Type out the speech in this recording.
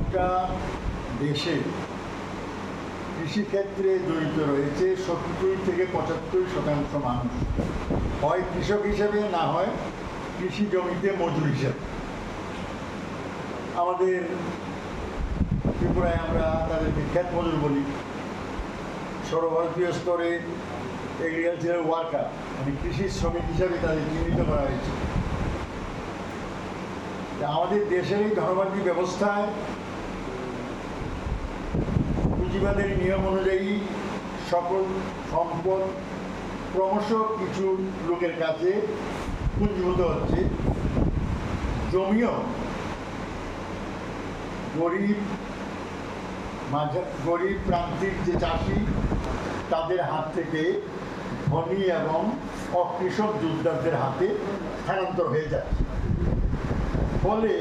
গোটা দেশে কৃষিক্ষেত্রে জড়িত রয়েছে 70 থেকে 75% মানুষ, হয় কৃষক হিসেবে, না হয় কৃষি জমিতে মজুর হিসেবে। আমাদের ত্রিপুরায় আমরা তাদেরকে ক্ষেত মজুর বলি। সর্বভারতীয় স্তরে এগ্রিকালচারাল ওয়ার্কার মানে কৃষি শ্রমিক হিসাবে তাদের চিহ্নিত করা হয়েছে। আমাদের দেশের এই ধনবাদী ব্যবস্থায় পুঁজিবাদের নিয়ম অনুযায়ী সকল সম্পদ ক্রমশ কিছু লোকের কাছে পুঞ্জীভূত হচ্ছে। জমিও গরিব প্রান্তিক যে চাষি তাদের হাত থেকে ধনী এবং অকৃষক যোদ্ধাদের হাতে স্থানান্তর হয়ে যাচ্ছে। ফলে